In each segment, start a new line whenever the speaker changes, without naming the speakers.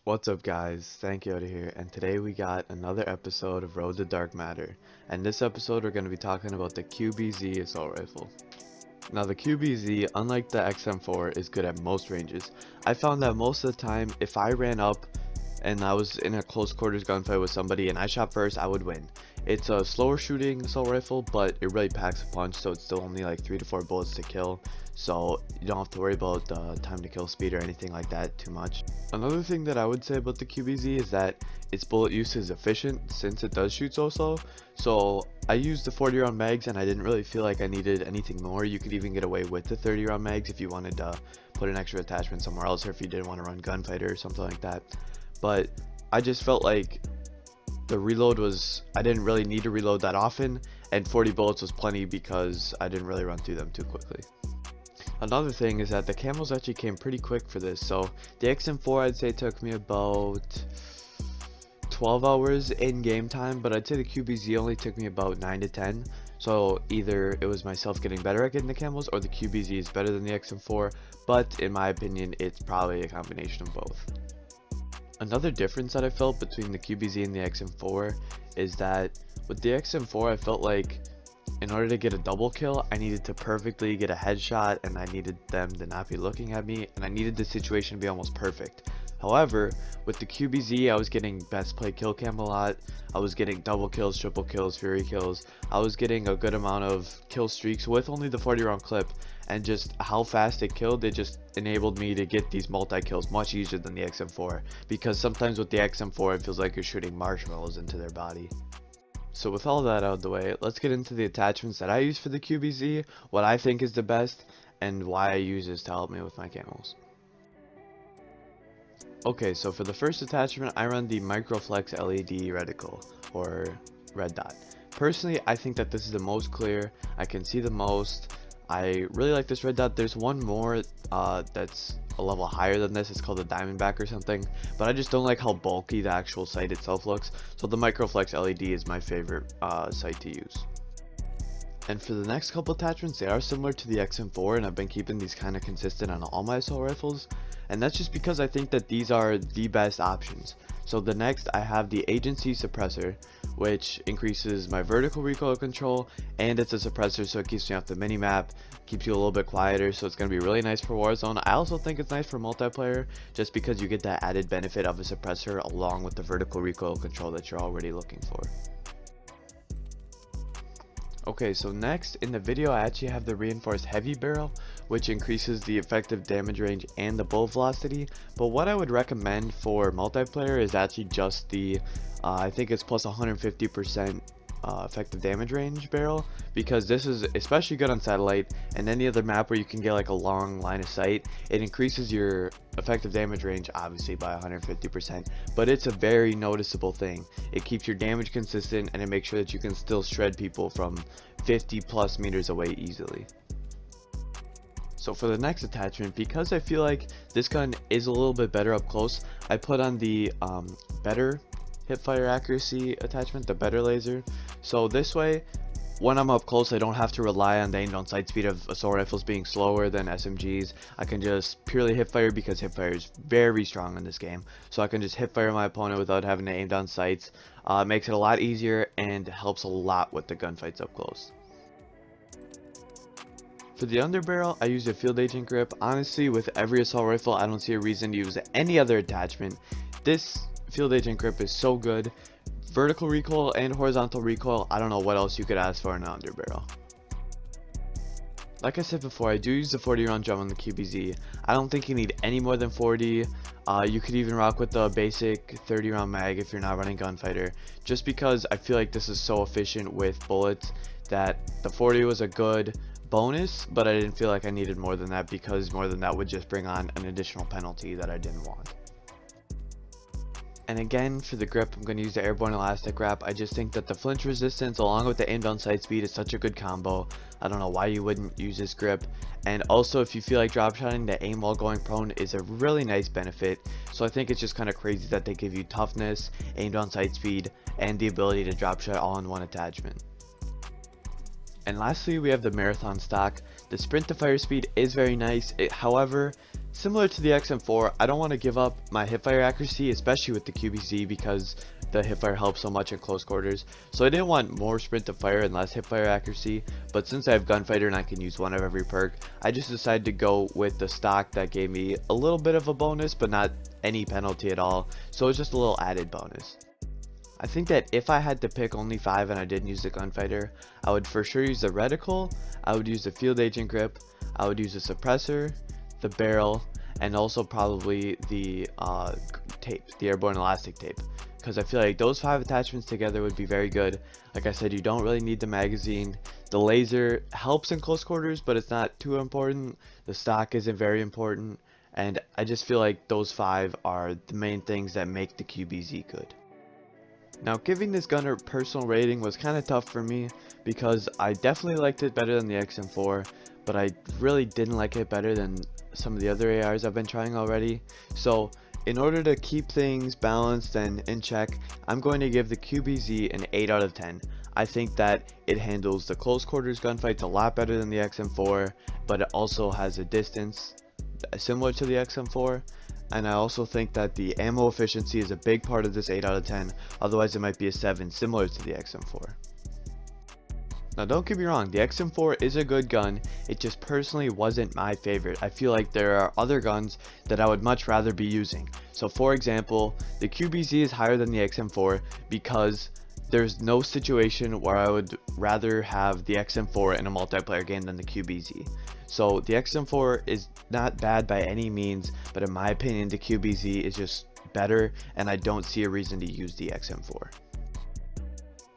What's up guys, Thank Yoda here, and today we got another episode of Road to Dark Matter. And this episode we're going to be talking about the QBZ assault rifle. Now the QBZ, unlike the XM4, is good at most ranges. I found that most of the time, if I ran up and I was in a close quarters gunfight with somebody and I shot first, I would win. It's a slower shooting assault rifle, but it really packs a punch, so it's still only like 3 to 4 bullets to kill, so you don't have to worry about the time to kill speed or anything like that too much. Another thing that I would say about the QBZ is that its bullet use is efficient since it does shoot so slow. So I used the 40 round mags and I didn't really feel like I needed anything more. You could even get away with the 30 round mags if you wanted to put an extra attachment somewhere else, or if you didn't want to run gunfighter or something like that. But I just felt like the reload was, I didn't really need to reload that often, and 40 bullets was plenty because I didn't really run through them too quickly. Another thing is that the camos actually came pretty quick for this. So the XM4 I'd say took me about 12 hours in game time, but I'd say the QBZ only took me about 9 to 10. So either it was myself getting better at getting the camos, or the QBZ is better than the XM4, but in my opinion it's probably a combination of both. Another difference that I felt between the QBZ and the XM4 is that with the XM4 I felt like in order to get a double kill, I needed to perfectly get a headshot, and I needed them to not be looking at me, and I needed the situation to be almost perfect. However, with the QBZ, I was getting best play kill cam a lot. I was getting double kills, triple kills, fury kills. I was getting a good amount of kill streaks with only the 40 round clip, and just how fast it killed, it just enabled me to get these multi kills much easier than the XM4, because sometimes with the XM4 it feels like you're shooting marshmallows into their body. So with all that out of the way, let's get into the attachments that I use for the QBZ, what I think is the best, and why I use this to help me with my camos. Okay, so for the first attachment, I run the Microflex LED reticle, or red dot. Personally, I think that this is the most clear, I can see the most. I really like this red dot. There's one more that's a level higher than this. It's called a Diamondback or something, but I just don't like how bulky the actual sight itself looks. So the Microflex LED is my favorite sight to use. And for the next couple attachments, they are similar to the XM4, and I've been keeping these kind of consistent on all my assault rifles, and that's just because I think that these are the best options. So the next, I have the Agency Suppressor, which increases my vertical recoil control, and it's a suppressor, so it keeps me off the minimap, keeps you a little bit quieter, so it's going to be really nice for Warzone. I also think it's nice for multiplayer, just because you get that added benefit of a suppressor along with the vertical recoil control that you're already looking for. Okay, so next in the video I actually have the reinforced heavy barrel, which increases the effective damage range and the bullet velocity, but what I would recommend for multiplayer is actually just the I think it's plus 150% effective damage range barrel, because this is especially good on satellite and any other map where you can get like a long line of sight. It increases your effective damage range obviously by 150%, but it's a very noticeable thing. It keeps your damage consistent, and it makes sure that you can still shred people from 50 plus meters away easily. So for the next attachment, because I feel like this gun is a little bit better up close, I put on the better hipfire accuracy attachment, the better laser. So this way, when I'm up close, I don't have to rely on the aim down sight speed of assault rifles being slower than SMGs. I can just purely hipfire, because hipfire is very strong in this game. So I can just hipfire my opponent without having to aim down sights. Makes it a lot easier and helps a lot with the gunfights up close. For the underbarrel, I use a field agent grip. Honestly, with every assault rifle, I don't see a reason to use any other attachment. This field agent grip is so good. Vertical recoil and horizontal recoil, I don't know what else you could ask for in an underbarrel. Like I said before, I do use the 40 round drum on the QBZ. I don't think you need any more than 40. You could even rock with the basic 30 round mag if you're not running gunfighter, just because I feel like this is so efficient with bullets that the 40 was a good bonus, but I didn't feel like I needed more than that, because more than that would just bring on an additional penalty that I didn't want. And again, for the grip, I'm going to use the airborne elastic wrap. I just think that the flinch resistance along with the aim down sight speed is such a good combo. I don't know why you wouldn't use this grip. And also, if you feel like drop shotting, the aim while going prone is a really nice benefit. So I think it's just kind of crazy that they give you toughness, aim down sight speed, and the ability to drop shot all in one attachment. And lastly, we have the marathon stock. The sprint to fire speed is very nice. However, Similar to the XM4, I don't want to give up my hipfire accuracy, especially with the QBZ, because the hipfire helps so much in close quarters. So I didn't want more sprint to fire and less hipfire accuracy, but since I have gunfighter and I can use one of every perk, I just decided to go with the stock that gave me a little bit of a bonus, but not any penalty at all. So it's just a little added bonus. I think that if I had to pick only 5 and I didn't use the gunfighter, I would for sure use the reticle, I would use the field agent grip, I would use the suppressor, the barrel, and also probably the tape, the airborne elastic tape, because I feel like those 5 attachments together would be very good. Like I said, you don't really need the magazine. The laser helps in close quarters, but it's not too important. The stock isn't very important, and I just feel like those 5 are the main things that make the QBZ good. Now, giving this gun a personal rating was kind of tough for me because I definitely liked it better than the XM4, but I really didn't like it better than some of the other ARs I've been trying already. So in order to keep things balanced and in check, I'm going to give the QBZ an 8 out of 10. I think that it handles the close quarters gunfights a lot better than the XM4, but it also has a distance similar to the XM4. And I also think that the ammo efficiency is a big part of this 8 out of 10, otherwise it might be a 7, similar to the XM4. Now don't get me wrong, the XM4 is a good gun, it just personally wasn't my favorite. I feel like there are other guns that I would much rather be using. So for example, the QBZ is higher than the XM4 because there's no situation where I would rather have the XM4 in a multiplayer game than the QBZ. So the XM4 is not bad by any means, but in my opinion the QBZ is just better and I don't see a reason to use the XM4.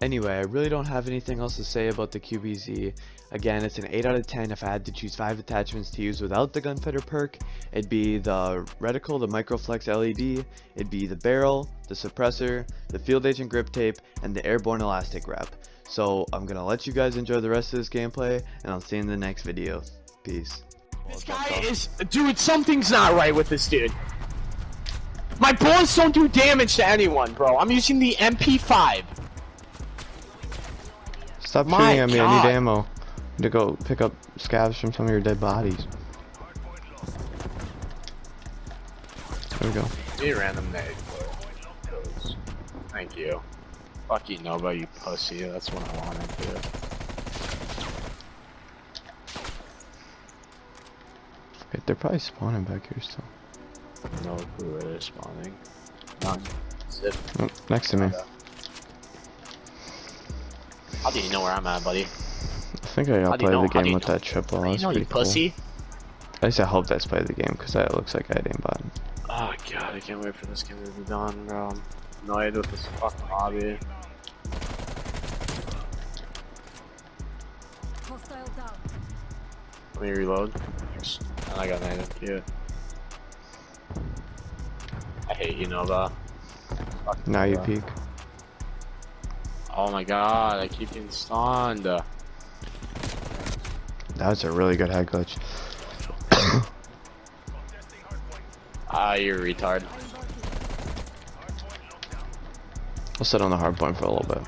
Anyway, I really don't have anything else to say about the QBZ. Again, it's an 8 out of 10 if I had to choose 5 attachments to use without the gunfighter perk. It'd be the reticle, the microflex LED, it'd be the barrel, the suppressor, the field agent grip tape, and the airborne elastic wrap. So I'm gonna let you guys enjoy the rest of this gameplay, and I'll see you in the next video. Peace.
This guy is... Dude, something's not right with this dude. My bullets don't do damage to anyone, bro. I'm using the MP5.
Stop shooting at me, I need ammo to go pick up scavs from some of your dead bodies. There we go.
Be random nade. Thank you. Fuck you, Nova, you pussy. That's what I wanted to.
Wait, they're probably spawning back here still.
No clue where they're spawning. None. Zip.
Oh, next to me.
How do you know where I'm at, buddy?
I think I gotta play the game with that triple.
How do you know, you pussy?
Cool. At least I hope that's play the game, because that looks like I didn't button.
Oh god, I can't wait for this game to be done, bro. I'm annoyed with this fucking lobby. Let me reload. And I got an item. Cute. I hate you, Nova.
Now you peek.
Oh my god, I keep getting stunned.
That was a really good head glitch.
Ah, you're a retard.
I'll sit on the hard point for a little bit.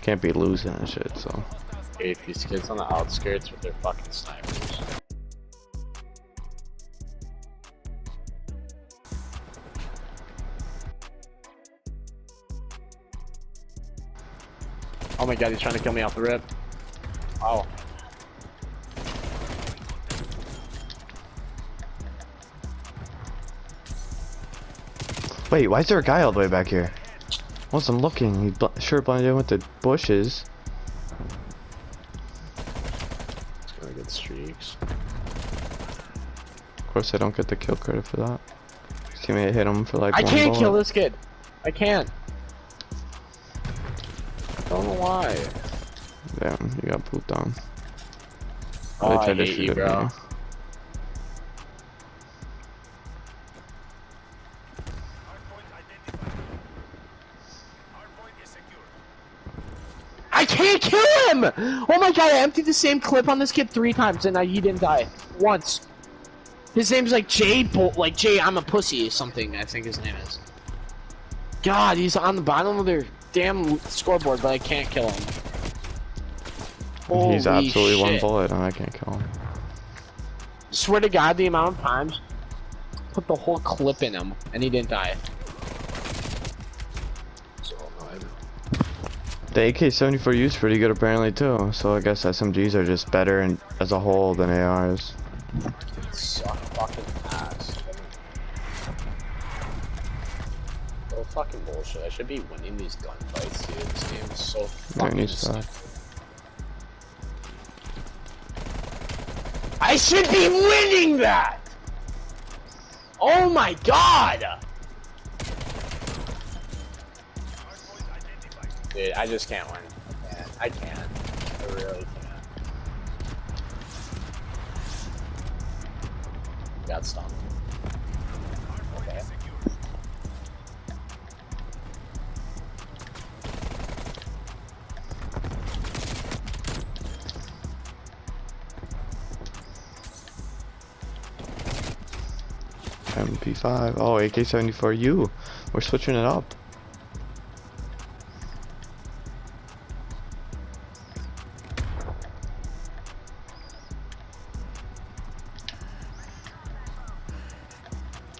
Can't be losing and shit, so.
If these kids on the outskirts with their fucking snipers. Oh my god, he's trying to kill me off the rip. Oh.
Wait, why is there a guy all the way back here? Wasn't looking. He sure blended in with the bushes.
It's gonna get streaks.
Of course, I don't get the kill credit for that. His teammate hit him for like
I
one
can't
bullet.
kill this kid. I can't. I don't know why.
Damn, you got pooped on.
Oh,
They
I
tried to
hate
shoot
you,
at
bro.
me.
I can't kill him! Oh my god, I emptied the same clip on this kid 3 times and he didn't die. Once. His name's like Jay I'm a pussy or something, I think his name is. God, he's on the bottom of their damn scoreboard, but I can't kill him.
He's absolutely
Holy
one
shit.
bullet and I can't kill him.
Swear to God, the amount of times put the whole clip in him and he didn't die. So annoyed.
The AK-74U is pretty good apparently too, so I guess SMGs are just better as a whole than ARs.
Suck fucking ass. Oh fucking bullshit. I should be winning these gunfights, dude. This game is so fucking
suck.
I should be winning that! Oh my god! Dude, I just can't win. I can't. I really can't. Got stumped. Okay.
MP5. Oh, AK-74U. We're switching it up.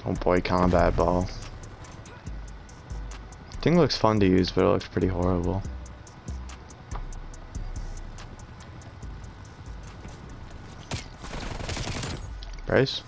Oh boy, combat ball. Thing looks fun to use, but it looks pretty horrible. Bryce?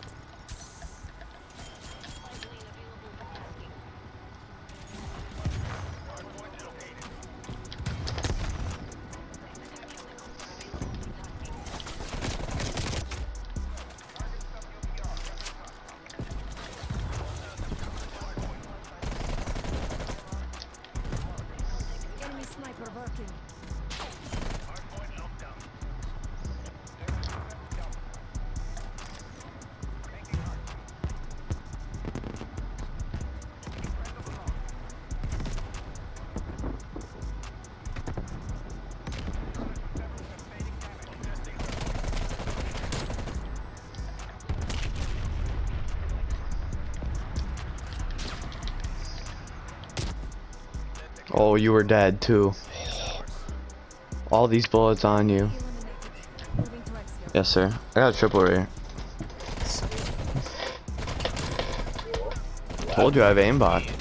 Oh, you were dead too. All these bullets on you. Yes, sir. I got a triple rare. Told you I have aimbot.